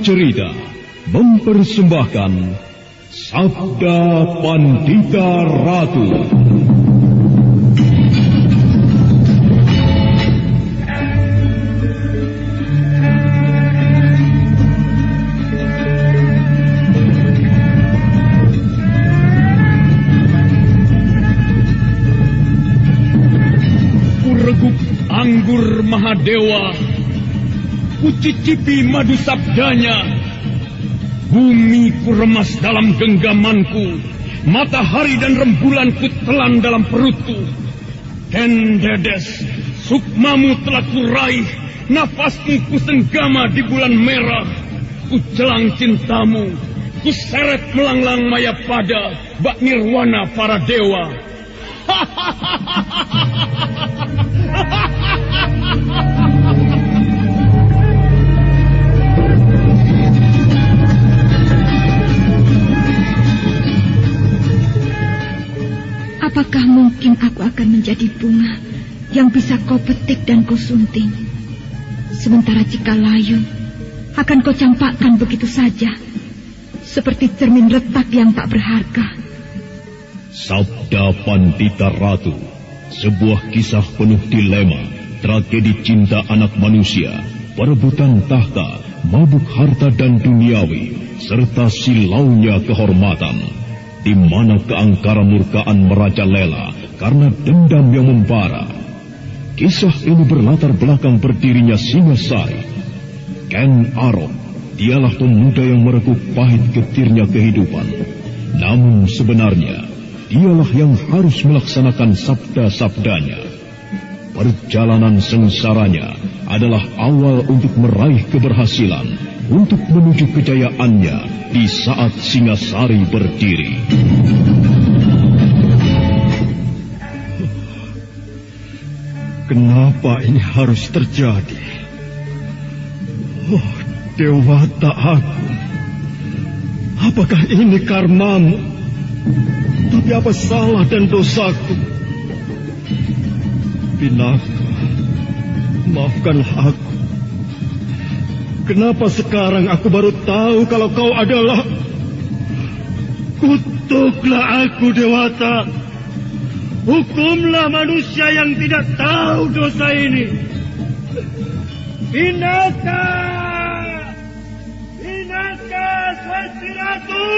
Cerita mempersembahkan Sabda Pandita Ratu. Kureguk anggur Mahadewa, kucicipi madu sabdanya. Bumi ku remas dalam genggamanku, matahari dan rembulan ku telan dalam perutku. Ken Dedes, sukmamu telah kuraih, nafasmu ku senggama di bulan merah. Ku jelang cintamu, ku seret melanglang maya pada bak nirwana para dewa. Apakah mungkin aku akan menjadi bunga yang bisa kau petik dan kau sunting? Sementara jika layu, akan kau campakkan begitu saja, seperti cermin retak yang tak berharga. Sabda Pandita Ratu, sebuah kisah penuh dilema, tragedi cinta anak manusia, perebutan tahta, mabuk harta dan duniawi, serta silaunya kehormatan. Di mana keangkara murkaan merajalela karena dendam yang membara. Kisah ini berlatar belakang berdirinya Singasari. Ken Arok, dialah pemuda yang merekuk pahit getirnya kehidupan. Namun sebenarnya, dialah yang harus melaksanakan sabda-sabdanya. Perjalanan sengsaranya adalah awal untuk meraih keberhasilan, untuk menuju kejayaannya di saat Singasari berdiri. Kenapa ini harus terjadi? Oh, Dewata Agung, apakah ini karmamu? Tapi apa salah dan dosaku? Pinaka, maafkanlah aku. Kenapa sekarang aku baru tahu kalau kau adalah... Kutuklah aku, Dewata. Hukumlah manusia yang tidak tahu dosa ini. Pinaka! Pinaka, Swasti Ratu!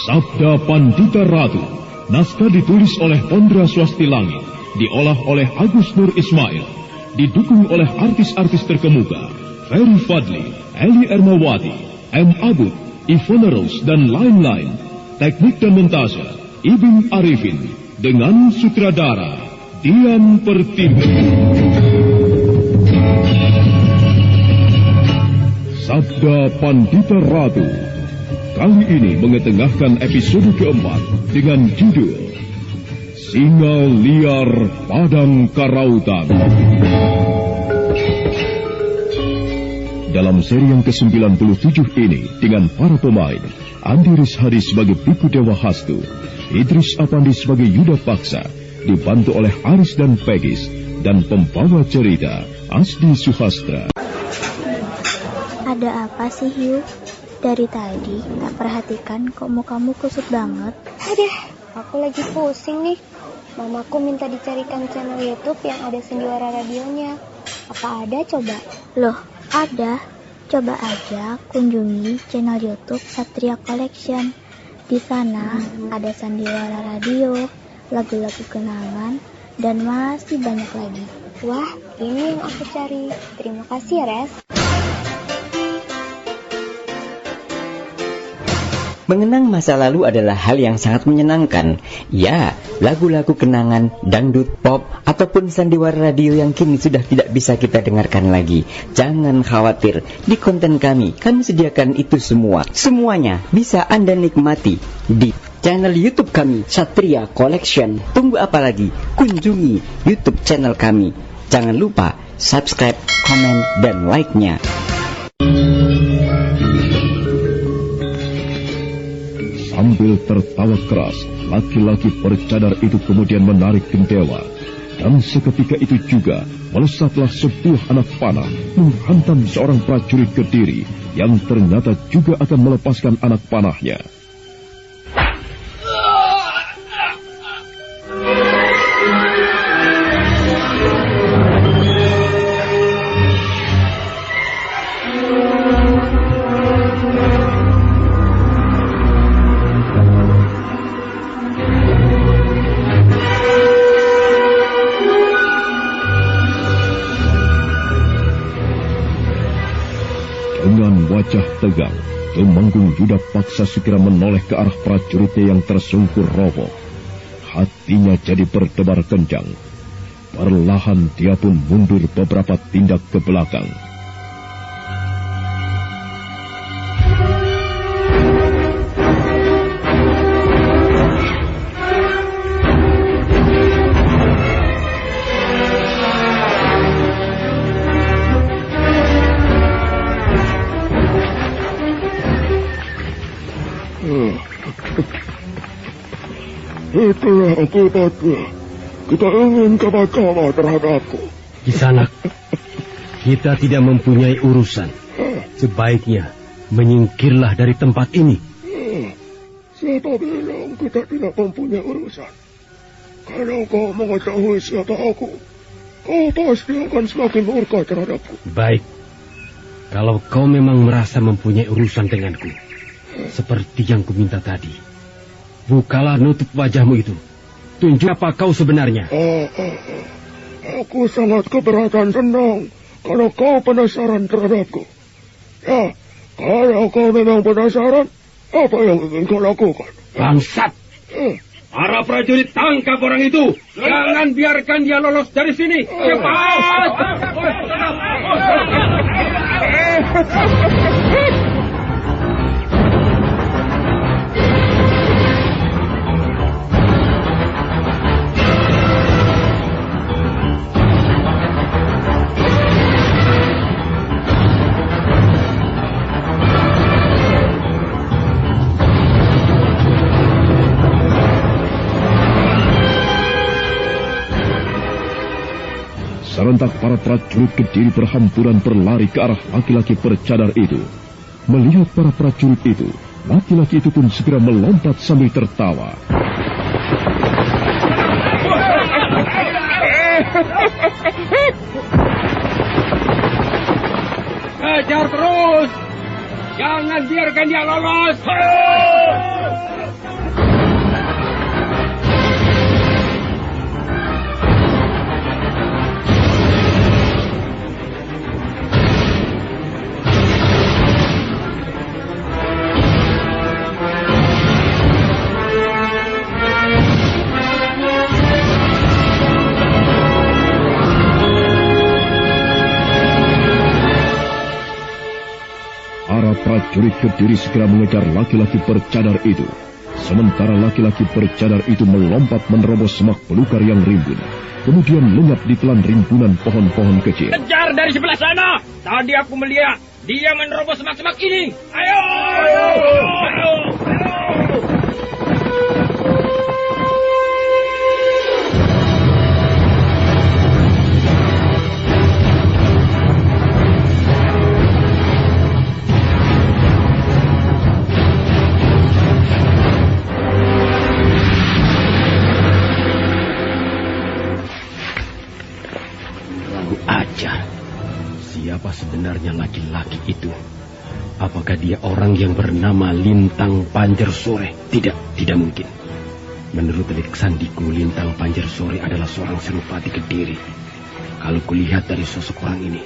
Sabda Pandita Ratu, naskah ditulis oleh Pondra Swasti Langit, diolah oleh Agus Nur Ismail, didukung oleh artis-artis terkemuka, Ferry Fadli, Eli Ermawati, M. Abud, Ivona Rose, dan lain-lain. Teknik dan montase, Ibn Arifin, dengan sutradara Dian Pertiwi. Sabda Pandita Ratu kali ini mengetengahkan episode keempat dengan judul Singa Liar Padang Karautan. Dalam seri yang ke-97 ini dengan para pemain Andi Rishadi sebagai Biku Dewa Hastu, Idris Apandi sebagai Yuda Paksa, dibantu oleh Aris dan Pegis, dan pembawa cerita Asdi Suhastra. Ada apa sih, Yu? Dari tadi tak perhatikan kok mukamu kusut banget. Aduh, aku lagi pusing nih. Mamaku minta dicarikan channel YouTube yang ada Sandiwara radionya. Apa ada coba? Loh, ada. Coba aja kunjungi channel YouTube Satria Collection. Di sana ada Sandiwara Radio, lagu-lagu kenangan, dan masih banyak lagi. Wah, ini yang aku cari. Terima kasih ya, Res. Mengenang masa lalu adalah hal yang sangat menyenangkan. Ya, lagu-lagu kenangan, dangdut, pop, ataupun sandiwara radio yang kini sudah tidak bisa kita dengarkan lagi. Jangan khawatir, di konten kami sediakan itu semua. Semuanya bisa Anda nikmati di channel YouTube kami, Satria Collection. Tunggu apa lagi? Kunjungi YouTube channel kami. Jangan lupa subscribe, komen, dan like-nya. Sambil tertawa keras, laki-laki bercadar itu kemudian menarik gendewa. Dan seketika itu juga, melesatlah sebuah anak panah menghantam seorang prajurit Kediri yang ternyata juga akan melepaskan anak panahnya. Dengan wajah tegang, Tumenggung Yuda Paksa segera menoleh ke arah prajuritnya yang tersungkur roboh. Hatinya jadi berdebar kencang. Perlahan dia pun mundur beberapa tindak ke belakang. Itulah akibatnya. Kita ingin kawa-kawa terhadapku. Kisanak, kita tidak mempunyai urusan. Sebaiknya menyingkirlah dari tempat ini. Siapa bilang kita tidak mempunyai urusan? Kalau kau mengetahui siapa aku, kau pasti akan semakin murka terhadapku. Baik, kalau kau memang merasa mempunyai urusan denganku, seperti yang kuminta tadi, bukalah nutup wajahmu itu. Tunjuk apa kau sebenarnya. Aku sangat keberatan senang kalau kau penasaran terhadapku. Ya, kalau kau memang penasaran, apa yang ingin kau lakukan? Bangsat! Para prajurit, tangkap orang itu. Jangan biarkan dia lolos dari sini. Cepat! Serentak para prajurit Kediri berhamburan berlari ke arah laki-laki bercadar itu. Melihat para prajurit itu, laki-laki itu pun segera melompat sambil tertawa. Kejar terus! Jangan biarkan dia lolos! Prajurit Kediri segera mengejar laki-laki bercadar itu. Sementara laki-laki bercadar itu melompat menerobos semak belukar yang rimbun. Kemudian lenyap di telan rimbunan pohon-pohon kecil. Kejar dari sebelah sana. Tadi aku melihat dia menerobos semak-semak ini. Ayo! Ayo! Ayo! Siapa sebenarnya laki-laki itu? Apakah dia orang yang bernama Lintang Panjersore? Tidak mungkin. Menurut telik sandiku, Lintang Panjersore adalah seorang senopati Kediri. Kalau kulihat dari sosok orang ini,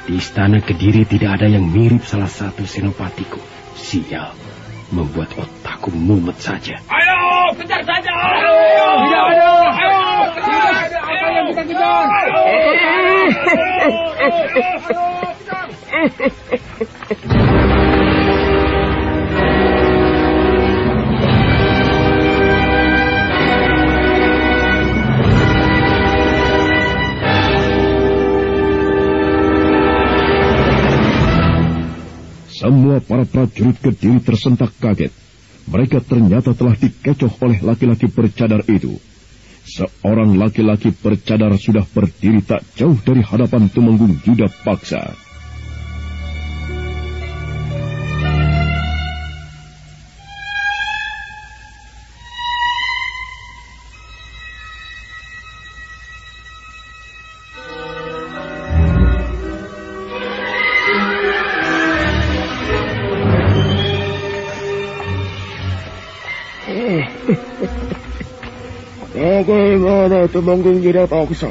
di istana Kediri tidak ada yang mirip salah satu senopatiku. Sial, membuat otakku mumet saja. Ayo, kejar saja! Ayo! Tidak ada! Ayo! Tidak ada apa yang kita kejar! Semua para prajurit Kediri tersentak kaget. mereka ternyata telah dikecoh oleh laki-laki bercadar itu. Seorang laki-laki bercadar sudah berdiri tak jauh dari hadapan Tumenggung Yuda Paksa. Bagaimana Tumenggung Yuda Paksa?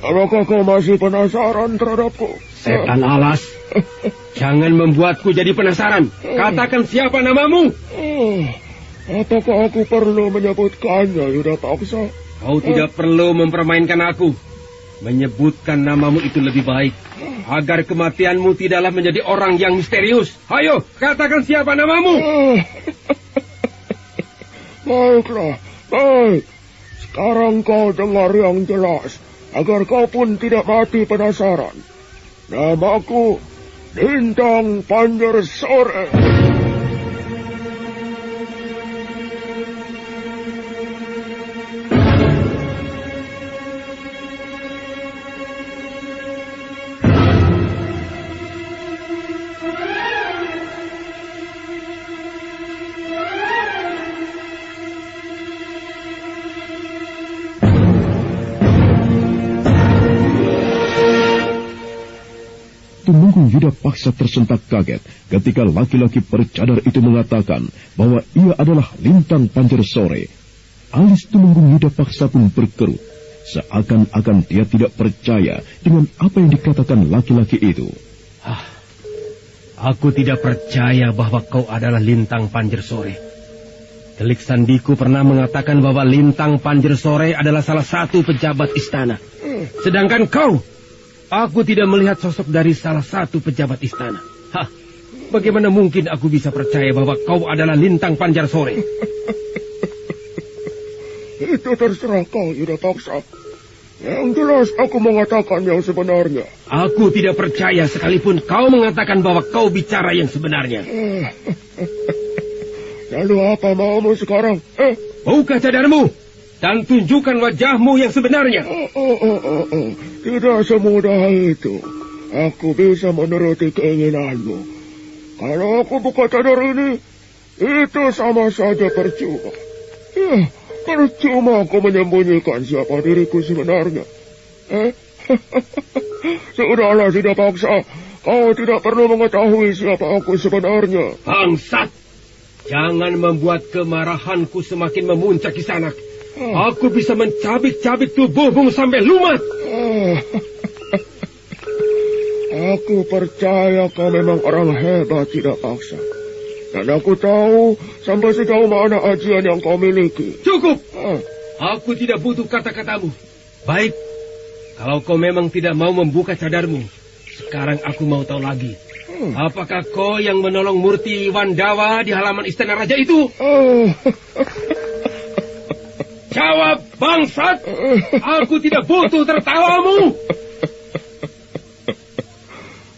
Apakah kau masih penasaran terhadapku? Setan alas, jangan membuatku jadi penasaran. Katakan siapa namamu? Apakah aku perlu menyebutkannya, Yuda Paksa? Kau tidak perlu mempermainkan aku. Menyebutkan namamu itu lebih baik, agar kematianmu tidaklah menjadi orang yang misterius. Ayo, katakan siapa namamu? Baiklah, baik. Sekarang kau dengar yang jelas, agar kau pun tidak mati penasaran. Namaku Lintang Panjersore. Tumenggung Yuda Paksa tersentak kaget ketika laki-laki bercadar itu mengatakan bahwa ia adalah Lintang Panjersore. Alis Tumenggung Yuda Paksa pun berkerut, seakan-akan dia tidak percaya dengan apa yang dikatakan laki-laki itu. Aku tidak percaya bahwa kau adalah Lintang Panjersore. Telik Sandiku pernah mengatakan bahwa Lintang Panjersore adalah salah satu pejabat istana. Sedangkan kau, aku tidak melihat sosok dari salah satu pejabat istana. Bagaimana mungkin aku bisa percaya bahwa kau adalah Lintang Panjersore? Itu terserah kau, Yuda Paksa. Yang jelas aku mengatakan yang sebenarnya. Aku tidak percaya sekalipun kau mengatakan bahwa kau bicara yang sebenarnya. Lalu apa maumu sekarang? Buka cadarmu dan tunjukkan wajahmu yang sebenarnya. Tidak semudah itu. Aku bisa menuruti keinginanmu. Kalau aku buka cadar ini, itu sama saja percuma. Percuma aku menyembunyikan siapa diriku sebenarnya. Sudahlah, tidak paksa. Kau tidak perlu mengetahui siapa aku sebenarnya. Bangsat! Jangan membuat kemarahanku semakin memuncak di sana. Aku bisa mencabik-cabik tubuhmu sampai lumat. Aku percaya kau memang orang hebat, tidak paksa. Dan aku tahu sampai sejauh mana ajian yang kau miliki. Cukup! Aku tidak butuh kata-katamu. Baik, kalau kau memang tidak mau membuka cadarmu, sekarang aku mau tahu lagi. Apakah kau yang menolong Murti Wandawa di halaman istana raja itu? Jawab, bangsat! Aku tidak butuh tertawamu!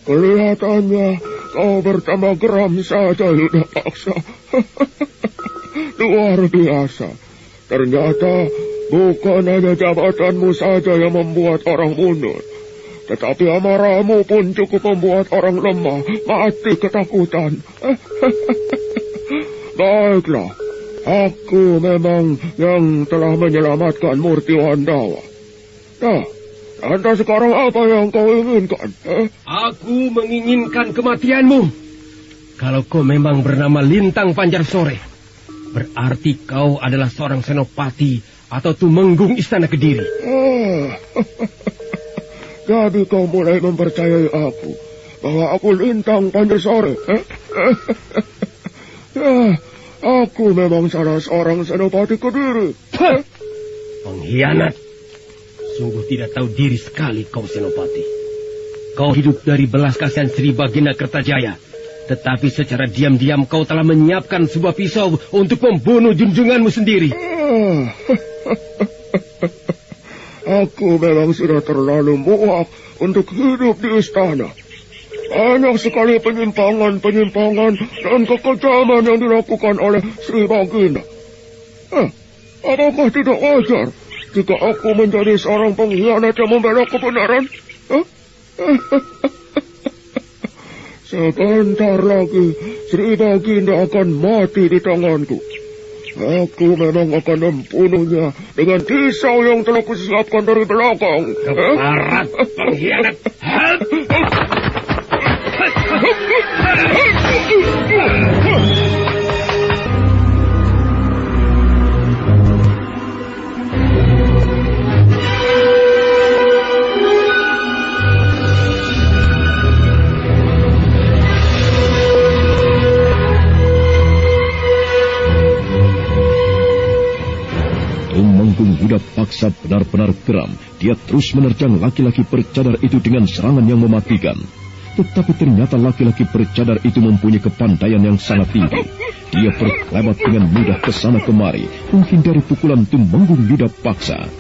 Kelihatannya kau bertambah geram saja, Yuda Paksa. Luar biasa. Ternyata bukan hanya jabatanmu saja yang membuat orang mundur, tetapi amarahmu pun cukup membuat orang lemah, mati ketakutan. Baiklah, aku memang yang telah menyelamatkan Murti Wandawa. Nah, anda sekarang apa yang kau inginkan? Aku menginginkan kematianmu. Kalau kau memang bernama Lintang Panjersore, berarti kau adalah seorang senopati atau tumenggung istana Kediri. Jadi kau mulai mempercayai aku bahwa aku Lintang Panjersore. Aku memang salah seorang senopati Kediri. Pengkhianat. Sungguh tidak tahu diri sekali kau senopati. Kau hidup dari belas kasihan Sri Baginda Kertajaya. Tetapi secara diam-diam kau telah menyiapkan sebuah pisau untuk membunuh junjunganmu sendiri. Aku memang sudah terlalu muak untuk hidup di istana. banyak sekali penyimpangan dan kekejaman yang dilakukan oleh Sri Baginda. Apakah tidak wajar jika aku menjadi seorang pengkhianat yang membela kebenaran? Sebentar lagi Sri Baginda akan mati di tanganku. Aku memang akan membunuhnya dengan pisau yang telah kusiapkan dari belakang. Keparat pengkhianat. Tumenggung Yuda Paksa benar-benar geram. Dia terus menerjang laki-laki bercadar itu dengan serangan yang mematikan. Tetapi ternyata laki-laki bercadar itu mempunyai kepandaian yang sangat tinggi. Dia berkelebat dengan mudah ke sana kemari, menghindari pukulan Tumenggung Yuda Paksa.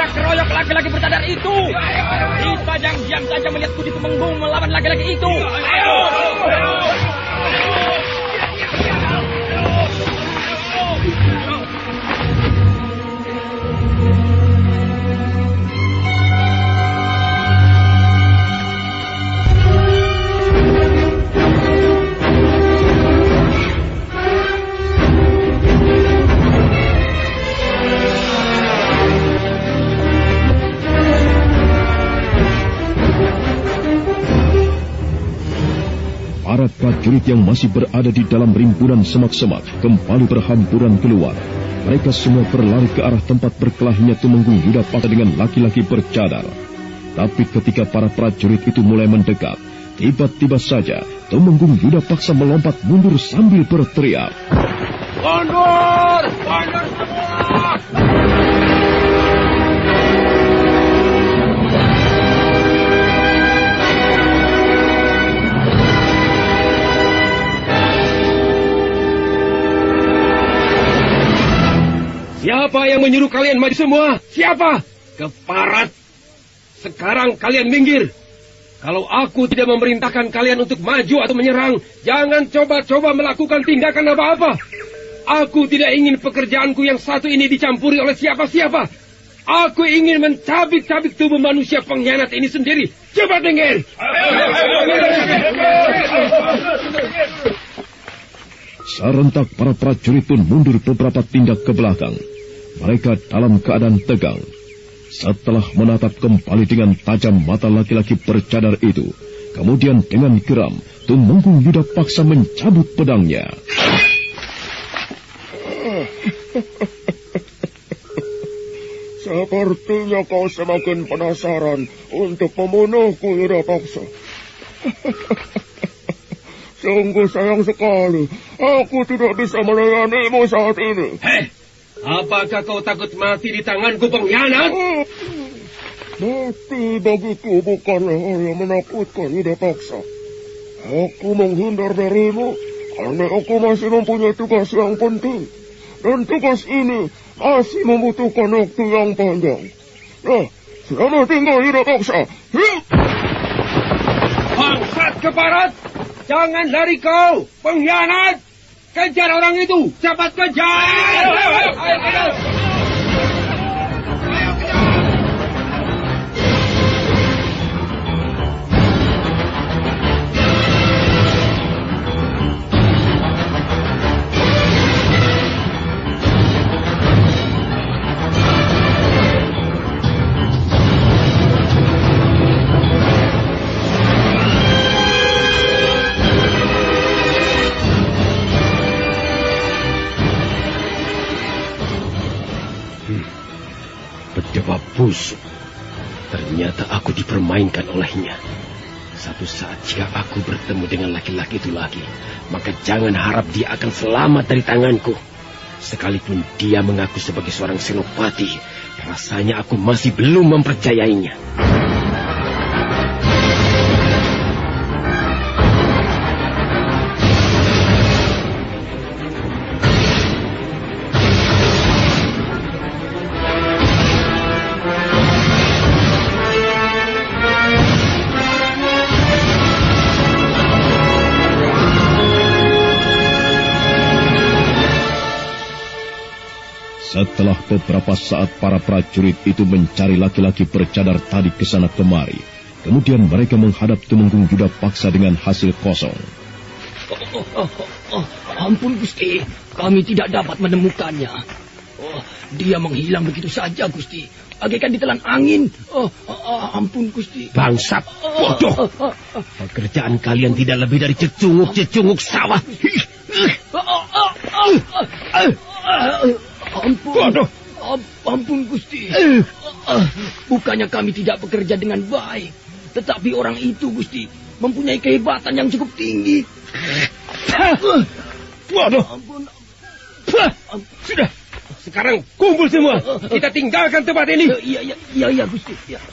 Keroyok laki-laki bercadar itu. Kita jangan diam saja melihat Budi Tumenggung melawan laki-laki itu. Ayo. Para prajurit yang masih berada di dalam rimbunan semak-semak kembali berhamburan keluar. Mereka semua berlari ke arah tempat berkelahinya Tumenggung Yuda Paksa dengan laki-laki bercadar. Tapi ketika para prajurit itu mulai mendekat, tiba-tiba saja Tumenggung Yuda Paksa melompat mundur sambil berteriak. Mundur! Mundur semua! Siapa yang menyuruh kalian maju semua? Siapa? Keparat. Sekarang kalian minggir. Kalau aku tidak memerintahkan kalian untuk maju atau menyerang, jangan coba-coba melakukan tindakan apa-apa. Aku tidak ingin pekerjaanku yang satu ini dicampuri oleh siapa-siapa. Aku ingin mencabik-cabik tubuh manusia pengkhianat ini sendiri. Cepat minggir. Serentak para prajurit pun mundur beberapa tindak ke belakang. Mereka dalam keadaan tegang. Setelah menatap kembali dengan tajam mata laki-laki bercadar itu, kemudian dengan geram, Tumenggung Yuda Paksa mencabut pedangnya. Sepertinya kau semakin penasaran untuk membunuhku, Yuda Paksa. Sungguh sayang sekali, aku tidak bisa melayanimu saat ini. Hei! Apakah kau takut mati di tanganku, pengkhianat? Mati bagiku bukanlah hal yang menakutkan, Yuda Paksa. Aku menghindar darimu karena aku masih mempunyai tugas yang penting. Dan tugas ini masih membutuhkan waktu yang panjang. Nah, selamat tinggal, Yuda Paksa. Bangsat Keparat! Jangan lari kau, pengkhianat! Kejar orang itu! Cepat kejar! Ayo. Bedebab busuk. Ternyata aku dipermainkan olehnya. Satu saat jika aku bertemu dengan laki-laki itu lagi, maka jangan harap dia akan selamat dari tanganku. Sekalipun dia mengaku sebagai seorang senopati, rasanya aku masih belum mempercayainya. Setelah beberapa saat para prajurit itu mencari laki-laki bercadar tadi ke sana kemari, kemudian mereka menghadap Tumenggung Yuda Paksa dengan hasil kosong. Ampun Gusti, kami tidak dapat menemukannya. Dia menghilang begitu saja Gusti, bagaikan ditelan angin. Ampun Gusti. Bangsat, bodoh. Pekerjaan kalian tidak lebih dari cecunguk-cecunguk sawah. Ampun Gusti. Bukannya kami tidak bekerja dengan baik, tetapi orang itu Gusti mempunyai kehebatan yang cukup tinggi. Waduh. Sudah. Sekarang kumpul semua. Kita tinggalkan tempat ini. Iya Gusti. Ya.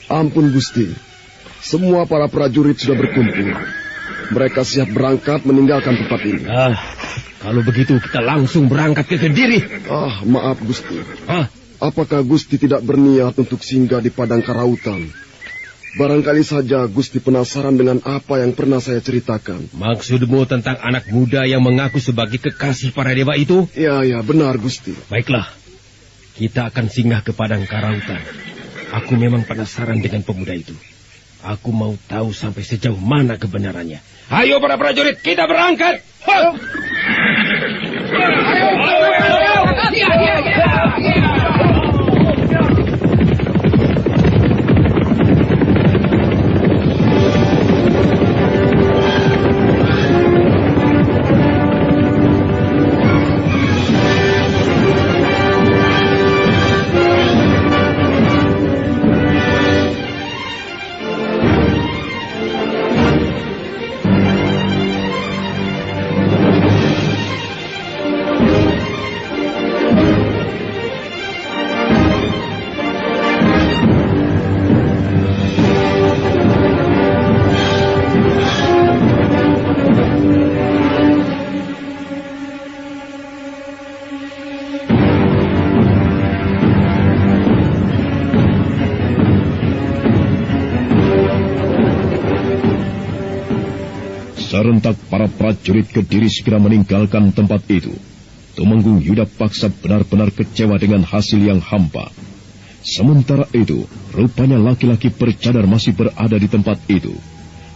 Ampun Gusti, semua para prajurit sudah berkumpul. Mereka siap berangkat meninggalkan tempat ini. Kalau begitu kita langsung berangkat ke Kediri. Maaf Gusti. Apakah Gusti tidak berniat untuk singgah di Padang Karautan? Barangkali saja Gusti penasaran dengan apa yang pernah saya ceritakan. Maksudmu tentang anak muda yang mengaku sebagai kekasih para dewa itu? Ya, benar Gusti. Baiklah, kita akan singgah ke Padang Karautan. Aku memang penasaran dengan pemuda itu. Aku mau tahu sampai sejauh mana kebenarannya. Ayo para prajurit, kita berangkat. Ayo. Serentak para prajurit Kediri segera meninggalkan tempat itu. Tumenggung Yuda Paksa benar-benar kecewa dengan hasil yang hampa. Sementara itu, rupanya laki-laki bercadar masih berada di tempat itu.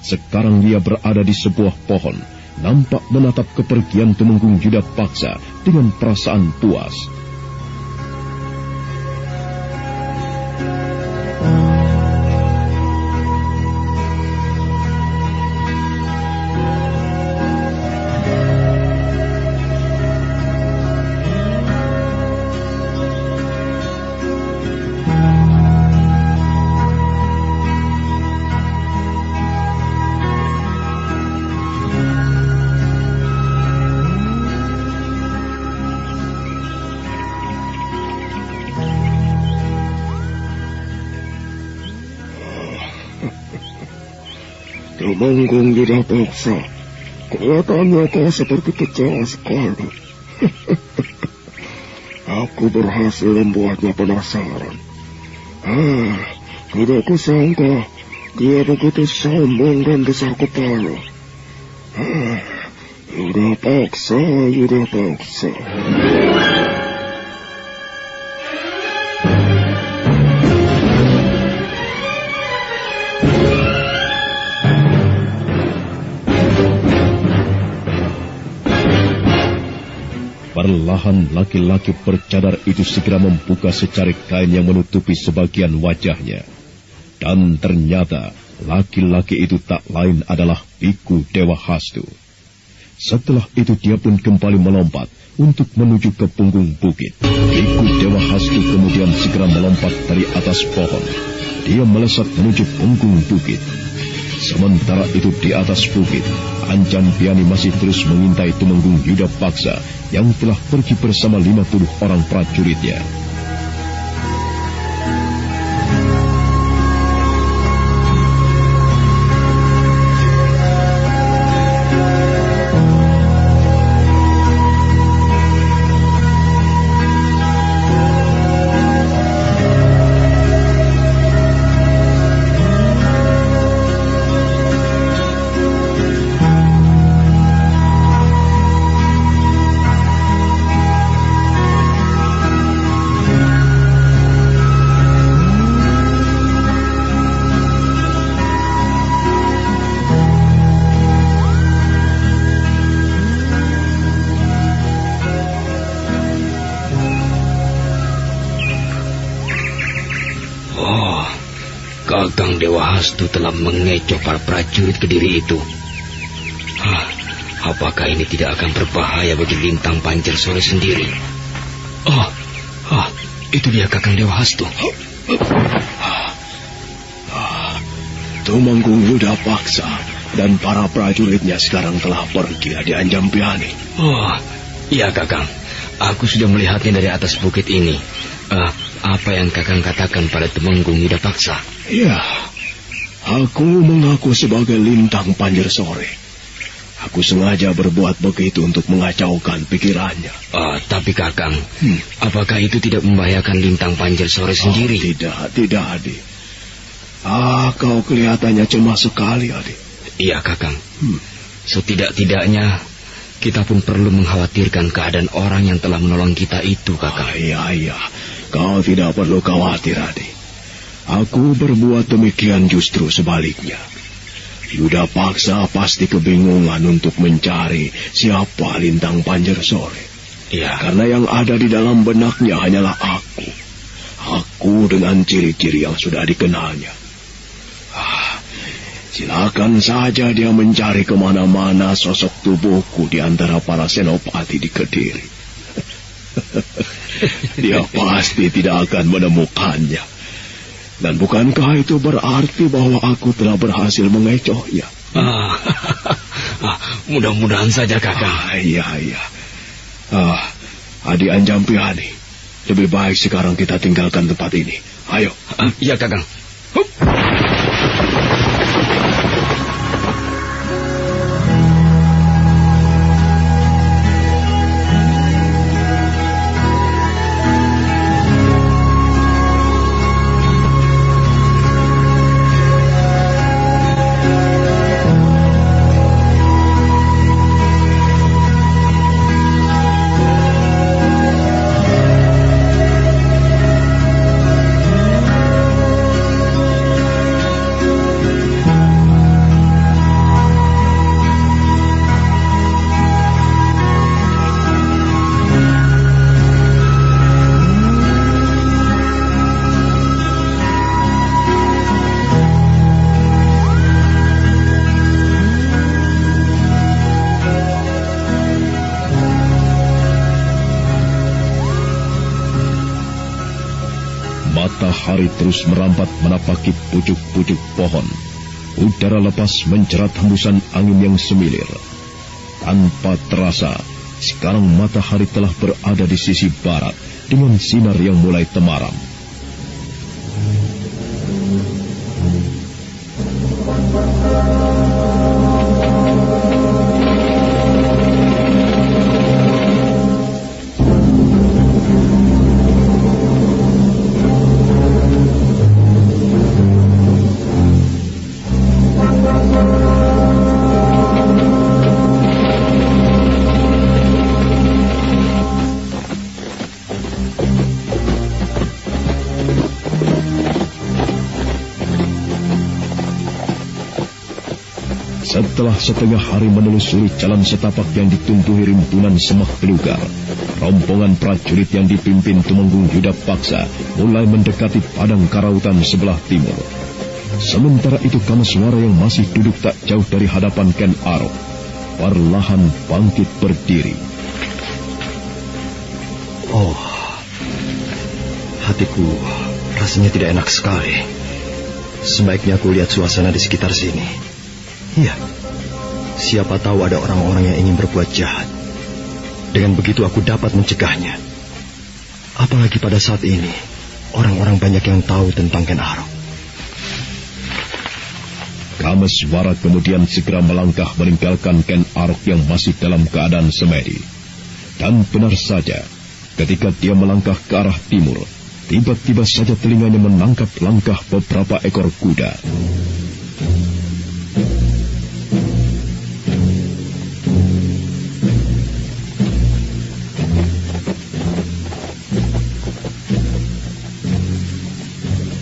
Sekarang dia berada di sebuah pohon, nampak menatap kepergian Tumenggung Yuda Paksa dengan perasaan puas. Tumenggung Yuda Paksa, kelihatannya kau seperti kecewa sekali. Aku berhasil membuatnya penasaran. Tidak kusangka dia begitu sombong dan besar kepala. Yuda Paksa. Perlahan laki-laki bercadar itu segera membuka secarik kain yang menutupi sebagian wajahnya. Dan ternyata Laki-laki itu tak lain adalah Biku Dewa Hastu. Setelah itu dia pun kembali melompat untuk menuju ke punggung bukit. Biku Dewa Hastu kemudian segera melompat dari atas pohon. Dia melesat menuju punggung bukit. Sementara itu di atas bukit, Anjampiani masih terus mengintai Tumenggung Yudapaksa yang telah pergi bersama 50 orang prajuritnya. Kakang Dewa Hastu telah mengecoh para prajurit Kediri itu. Apakah ini tidak akan berbahaya bagi Lintang Pancersore sendiri? Itu dia Kakang Dewa Hastu. Tumenggung Yudapaksa dan para prajuritnya sekarang telah pergi di Anjampiani. Iya Kakang. Aku sudah melihatnya dari atas bukit ini. Apa yang Kakang katakan pada Tumenggung Yudapaksa? Ya, aku mengaku sebagai Lintang Pancersore. Aku sengaja berbuat begitu untuk mengacaukan pikirannya. Tapi Kakang, apakah itu tidak membahayakan Lintang Pancersore sendiri? Tidak, Adi. Kau kelihatannya cemas sekali, Adi. Iya Kakang. Setidak-tidaknya kita pun perlu mengkhawatirkan keadaan orang yang telah menolong kita itu, Kakang. Iya. Kau tidak perlu khawatir, Adi. Aku berbuat demikian justru sebaliknya. Yudapaksa pasti kebingungan untuk mencari siapa Lintang Pancersore. Iya. Karena yang ada di dalam benaknya hanyalah aku. Aku dengan ciri-ciri yang sudah dikenalnya. Silakan saja dia mencari kemana-mana sosok tubuhku di antara para senopati di Kediri. Dia pasti tidak akan menemukannya. Dan bukankah itu berarti bahwa aku telah berhasil mengecohnya? Mudah-mudahan saja Kakang. Iya. Adi Anjampiani, lebih baik sekarang kita tinggalkan tempat ini. Ayo. Iya Kakang. Matahari terus merambat menapaki pucuk-pucuk pohon. Udara lepas mencerat hembusan angin yang semilir. Tanpa terasa, sekarang matahari telah berada di sisi barat dengan sinar yang mulai temaram. Setelah setengah hari menelusuri jalan setapak yang ditumbuhi rimbunan semak belukar, rombongan prajurit yang dipimpin Tumenggung Yudapaksa mulai mendekati padang karautan sebelah timur. Sementara itu Kameswara yang masih duduk tak jauh dari hadapan Ken Arok perlahan bangkit berdiri. Oh, hatiku rasanya tidak enak sekali. Sebaiknya aku lihat suasana di sekitar sini. Iya, siapa tahu ada orang-orang yang ingin berbuat jahat. Dengan begitu aku dapat mencegahnya. Apalagi pada saat ini, orang-orang banyak yang tahu tentang Ken Arok. Kameswara kemudian segera melangkah meninggalkan Ken Arok yang masih dalam keadaan semedi. Dan benar saja, ketika dia melangkah ke arah timur, tiba-tiba saja telinganya menangkap langkah beberapa ekor kuda.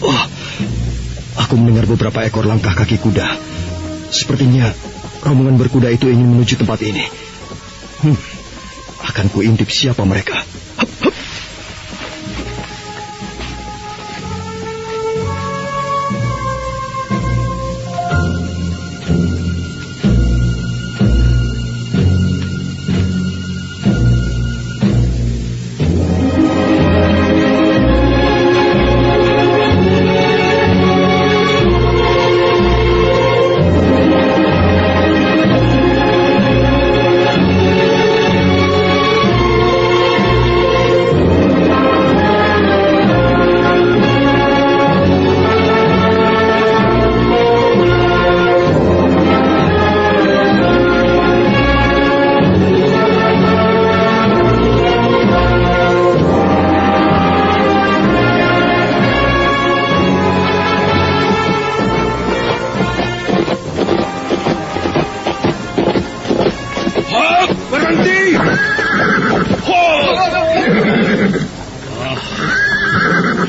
Oh, aku mendengar beberapa ekor langkah kaki kuda. Sepertinya rombongan berkuda itu ingin menuju tempat ini. Akan kuintip siapa mereka. Hup, hup.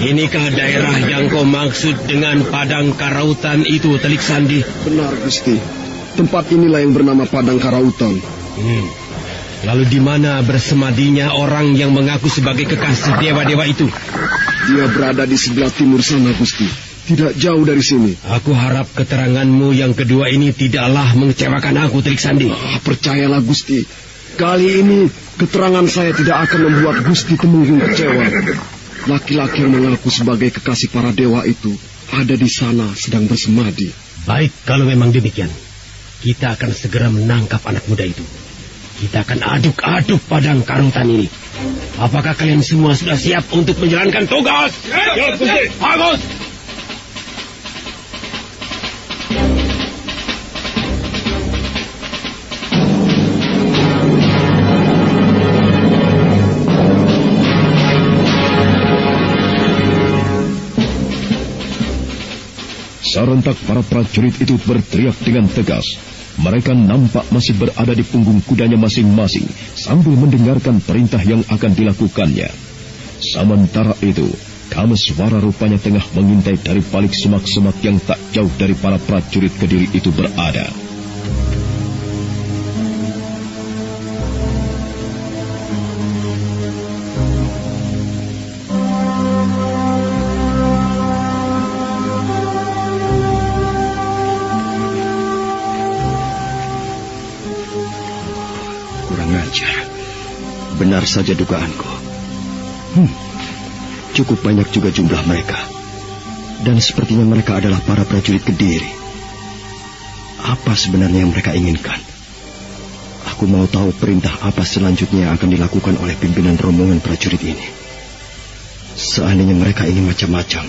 Inikah daerah yang kau maksud dengan Padang Karautan itu, Telik Sandi? Benar, Gusti. Tempat inilah yang bernama Padang Karautan. Lalu di mana bersemadinya orang yang mengaku sebagai kekasih dewa-dewa itu? Dia berada di sebelah timur sana, Gusti. Tidak jauh dari sini. Aku harap keteranganmu yang kedua ini tidaklah mengecewakan aku, Telik Sandi. Percayalah, Gusti. Kali ini keterangan saya tidak akan membuat Gusti Temenggung kecewa. Laki-laki yang mengaku sebagai kekasih para dewa itu ada di sana sedang bersemadi. Baik, kalau memang demikian, kita akan segera menangkap anak muda itu. Kita akan aduk-aduk Padang Karautan ini. Apakah kalian semua sudah siap untuk menjalankan tugas? Ya, Gusti. Bagus! Serentak para prajurit itu berteriak dengan tegas. Mereka nampak masih berada di punggung kudanya masing-masing sambil mendengarkan perintah yang akan dilakukannya. Sementara itu, Kameswara rupanya tengah mengintai dari balik semak-semak yang tak jauh dari para prajurit Kediri itu berada. Benar saja dugaanku. Cukup banyak juga jumlah mereka. Dan sepertinya mereka adalah para prajurit Kediri. Apa sebenarnya yang mereka inginkan? Aku mau tahu perintah apa selanjutnya yang akan dilakukan oleh pimpinan rombongan prajurit ini. Seandainya mereka ingin macam-macam,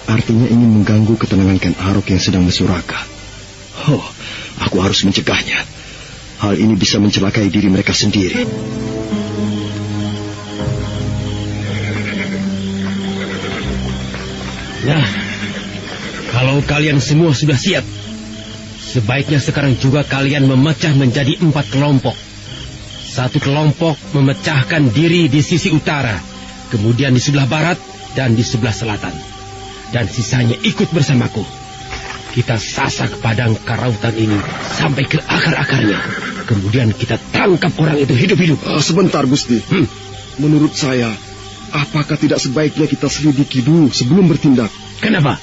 artinya ingin mengganggu ketenangan Ken Arok yang sedang bersuraka. Aku harus mencegahnya. Hal ini bisa mencelakai diri mereka sendiri. Nah, kalau kalian semua sudah siap, sebaiknya sekarang juga kalian memecah menjadi 4 kelompok. Satu kelompok memecahkan diri di sisi utara, kemudian di sebelah barat dan di sebelah selatan. Dan sisanya ikut bersamaku. Kita sasak Padang Karautan ini sampai ke akar-akarnya. Kemudian kita tangkap orang itu hidup-hidup. Sebentar, Gusti. Menurut saya, apakah tidak sebaiknya kita selidiki dulu sebelum bertindak? Kenapa?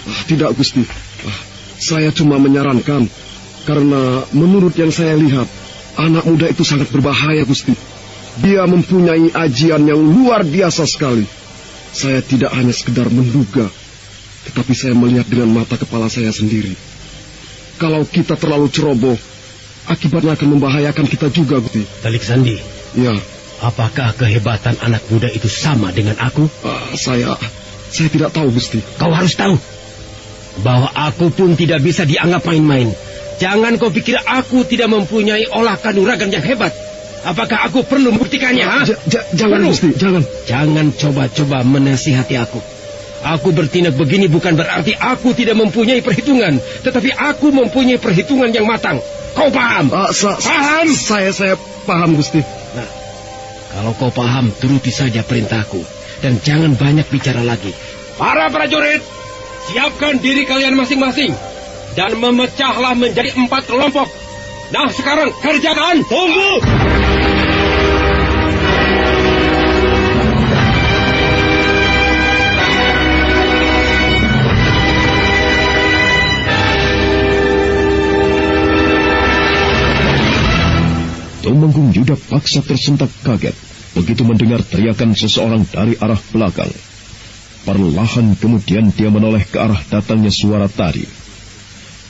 Tidak, Gusti. Saya cuma menyarankan. Karena menurut yang saya lihat, anak muda itu sangat berbahaya, Gusti. Dia mempunyai ajian yang luar biasa sekali. Saya tidak hanya sekedar menduga, tetapi saya melihat dengan mata kepala saya sendiri. Kalau kita terlalu ceroboh, akibatnya akan membahayakan kita juga, Gusti. Telik Sandi. Ya. Apakah kehebatan anak muda itu sama dengan aku? Saya tidak tahu, Gusti. Kau harus tahu bahwa aku pun tidak bisa dianggap main-main. Jangan kau pikir aku tidak mempunyai olah kanuragan yang hebat. Apakah aku perlu membuktikannya? Jangan, Gusti, jangan. Jangan coba-coba menasihati aku. Aku bertindak begini bukan berarti aku tidak mempunyai perhitungan, tetapi aku mempunyai perhitungan yang matang. Kau paham? Paham? Saya paham, Gusti. Nah, kalau kau paham, turuti saja perintahku dan jangan banyak bicara lagi. Para prajurit, siapkan diri kalian masing-masing dan memecahlah menjadi 4 kelompok. Nah, sekarang kerjakan. Tunggu. Tumenggung Yuda Paksa tersentak kaget begitu mendengar teriakan seseorang dari arah belakang. Perlahan kemudian dia menoleh ke arah datangnya suara tadi.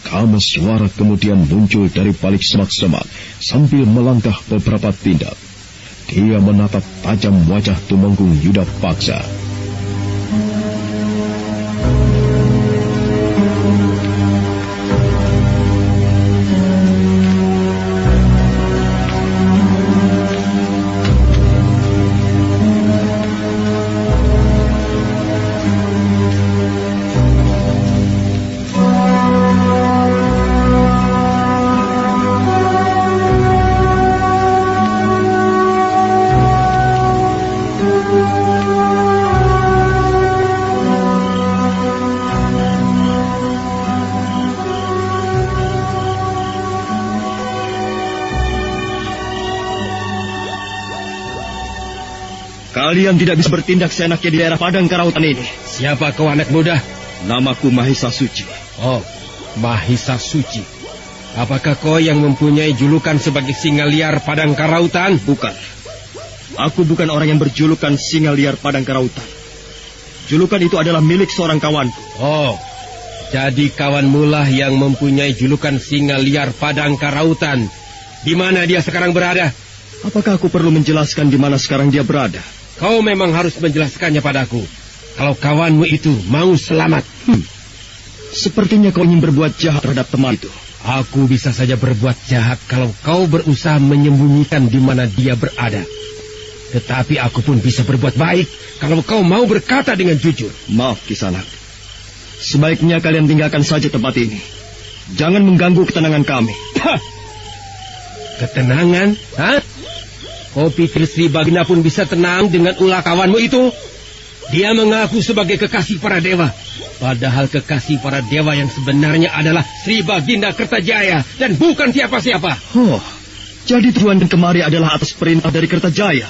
Kama suara kemudian muncul dari balik semak-semak sambil melangkah beberapa tindak. Dia menatap tajam wajah Tumenggung Yuda Paksa. Kalian tidak bisa bertindak seenaknya di daerah Padang Karautan ini. Siapa kau, anak muda? Namaku Mahisa Suci. Oh, Mahisa Suci. Apakah kau yang mempunyai julukan sebagai singa liar Padang Karautan? Bukan. Aku bukan orang yang berjulukan singa liar Padang Karautan. Julukan itu adalah milik seorang kawanku. Oh, jadi kawanmu lah yang mempunyai julukan singa liar Padang Karautan. Di mana dia sekarang berada? Apakah aku perlu menjelaskan di mana sekarang dia berada? Kau memang harus menjelaskannya padaku. Kalau kawanmu itu mau selamat. Sepertinya kau ingin berbuat jahat terhadap teman itu. Aku bisa saja berbuat jahat kalau kau berusaha menyembunyikan di mana dia berada. Tetapi aku pun bisa berbuat baik kalau kau mau berkata dengan jujur. Maaf, Kisanak. Sebaiknya kalian tinggalkan saja tempat ini. Jangan mengganggu ketenangan kami. Ketenangan? Hah? Kau pikir Sri Baginda pun bisa tenang dengan ulah kawanmu itu? Dia mengaku sebagai kekasih para dewa. Padahal kekasih para dewa yang sebenarnya adalah Sri Baginda Kertajaya dan bukan siapa-siapa. Oh, jadi tujuan dan kemari adalah atas perintah dari Kertajaya.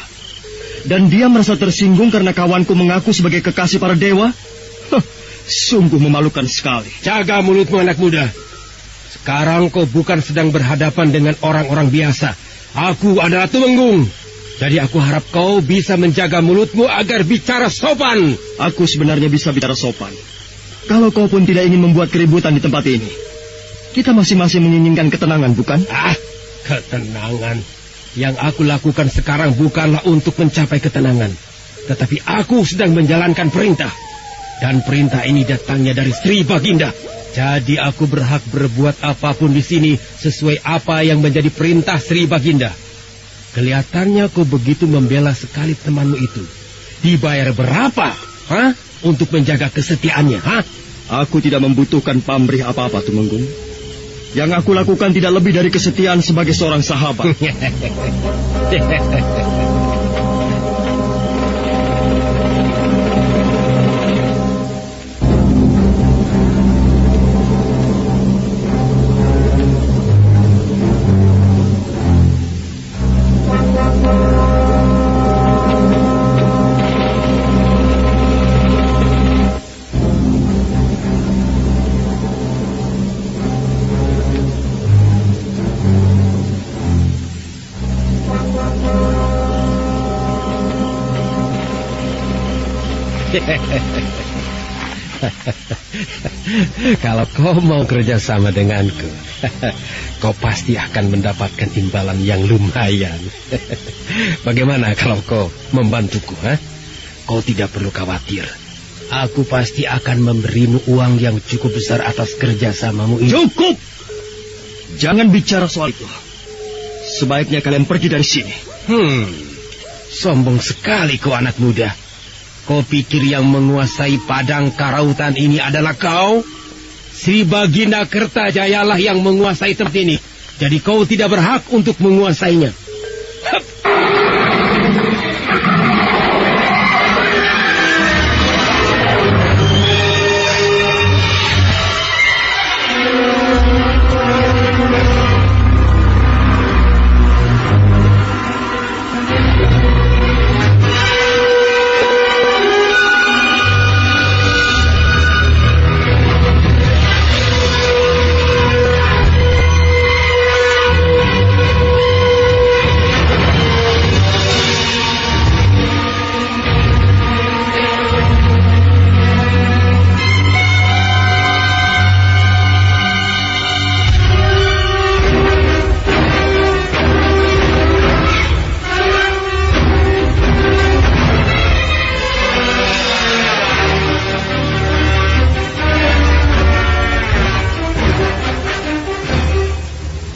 Dan dia merasa tersinggung karena kawanku mengaku sebagai kekasih para dewa? Sungguh memalukan sekali. Jaga mulutmu, anak muda. Sekarang kau bukan sedang berhadapan dengan orang-orang biasa. Aku adalah Tumenggung. Jadi aku harap kau bisa menjaga mulutmu agar bicara sopan. Aku sebenarnya bisa bicara sopan. Kalau kau pun tidak ingin membuat keributan di tempat ini. Kita masing-masing menginginkan ketenangan, bukan? Ketenangan. Yang aku lakukan sekarang bukanlah untuk mencapai ketenangan. Tetapi aku sedang menjalankan perintah. Dan perintah ini datangnya dari Sri Baginda. Jadi aku berhak berbuat apapun di sini sesuai apa yang menjadi perintah Sri Baginda. Kelihatannya kau begitu membela sekali temanmu itu. Dibayar berapa? Untuk menjaga kesetiaannya, Aku tidak membutuhkan pamrih apa-apa, Tumenggung. Yang aku lakukan tidak lebih dari kesetiaan sebagai seorang sahabat. Kalau kau mau kerjasama denganku, kau pasti akan mendapatkan imbalan yang lumayan. Bagaimana kalau kau membantuku? Kau tidak perlu khawatir. Aku pasti akan memberimu uang yang cukup besar atas kerjasamamu ini. Cukup! Jangan bicara soal itu. Sebaiknya kalian pergi dari sini. Sombong sekali kau anak muda. Kau pikir yang menguasai padang karautan ini adalah kau? Sri Baginda Kertajayalah yang menguasai tempat ini. Jadi kau tidak berhak untuk menguasainya.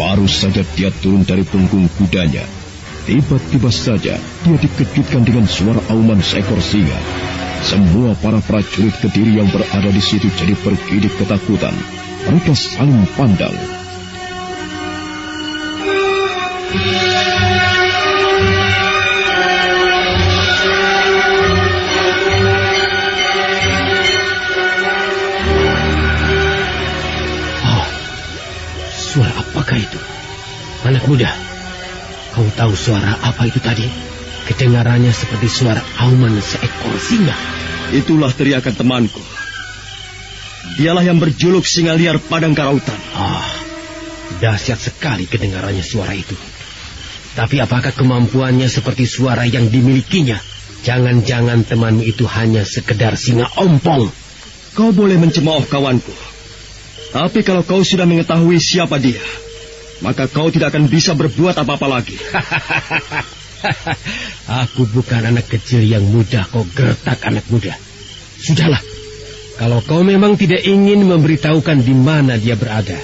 Baru saja dia turun dari punggung kudanya, tiba-tiba saja dia dikejutkan dengan suara auman seekor singa. Semua para prajurit Kediri yang berada di situ jadi bergidik ketakutan. Mereka saling pandang. Suara apakah itu? Anak muda, kau tahu suara apa itu tadi? Kedengarannya seperti suara auman seekor singa. Itulah teriakan temanku. Dialah yang berjuluk singa liar padang karautan. Dahsyat sekali kedengarannya suara itu. Tapi apakah kemampuannya seperti suara yang dimilikinya? Jangan-jangan temanmu itu hanya sekedar singa ompong. Kau boleh mencemooh kawanku. Tapi kalau kau sudah mengetahui siapa dia, maka kau tidak akan bisa berbuat apa-apa lagi. Aku bukan anak kecil yang mudah kau gertak, anak muda. Sudahlah, kalau kau memang tidak ingin memberitahukan di mana dia berada,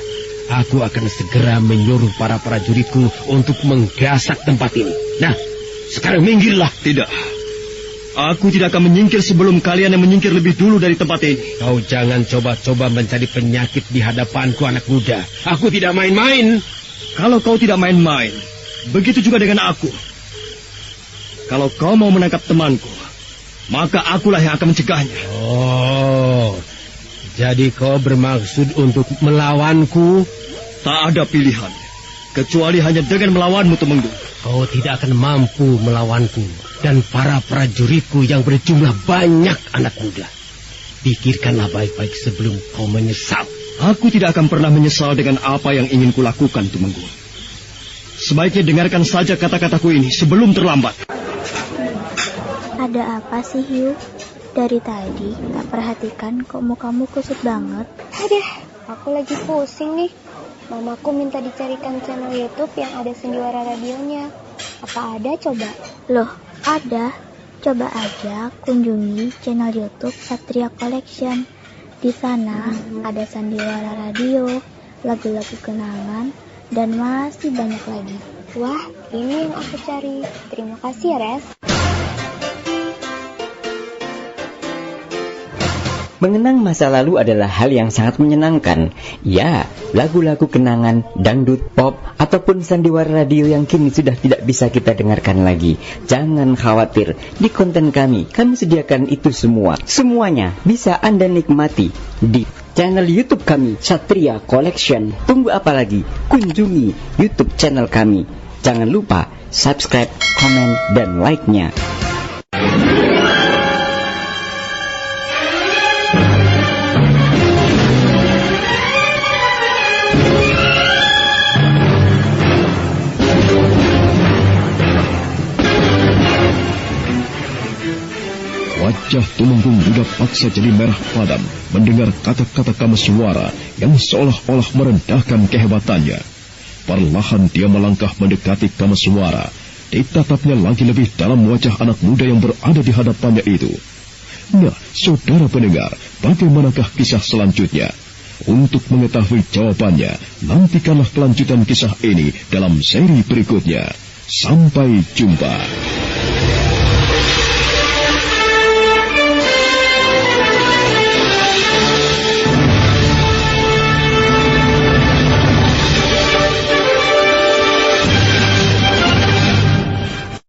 aku akan segera menyuruh para prajuritku untuk menggasak tempat ini. Nah, sekarang minggirlah. Tidak. Aku tidak akan menyingkir sebelum kalian yang menyingkir lebih dulu dari tempat ini. Kau jangan coba-coba mencari penyakit di hadapanku, anak muda. Aku tidak main-main. Kalau kau tidak main-main, begitu juga dengan aku. Kalau kau mau menangkap temanku, maka akulah yang akan mencegahnya. Oh, jadi kau bermaksud untuk melawanku? Tak ada pilihan, kecuali hanya dengan melawanmu, Temenggung. Kau tidak akan mampu melawanku dan para prajuritku yang berjumlah banyak, anak muda. Pikirkanlah baik-baik sebelum kau menyesal. Aku tidak akan pernah menyesal dengan apa yang ingin kulakukan, Temenggung. Sebaiknya dengarkan saja kata-kataku ini sebelum terlambat. Ada apa sih, Hiu? Dari tadi tak perhatikan kok mukamu kusut banget. Aku lagi pusing nih. Mamaku minta dicarikan channel YouTube yang ada Sendiwara radionya. Apa ada coba? Loh, ada. Coba aja kunjungi channel YouTube Satria Collection. Di sana ada Sandiwara Radio, lagu-lagu kenangan, dan masih banyak lagi. Wah, ini yang aku cari. Terima kasih ya, Res. Mengenang masa lalu adalah hal yang sangat menyenangkan. Ya, lagu-lagu kenangan, dangdut, pop, ataupun sandiwara radio yang kini sudah tidak bisa kita dengarkan lagi. Jangan khawatir, di konten kami sediakan itu semua. Semuanya bisa Anda nikmati di channel YouTube kami, Satria Collection. Tunggu apa lagi? Kunjungi YouTube channel kami. Jangan lupa subscribe, komen, dan like-nya. Wajah Tumenggung Buddha paksa jadi merah padam mendengar kata-kata Kameswara yang seolah-olah merendahkan kehebatannya. Perlahan dia melangkah mendekati Kameswara. Ditatapnya lagi lebih dalam wajah anak muda yang berada di hadapannya itu. Nah, saudara pendengar, bagaimanakah kisah selanjutnya? Untuk mengetahui jawabannya, nantikanlah kelanjutan kisah ini dalam seri berikutnya. Sampai jumpa.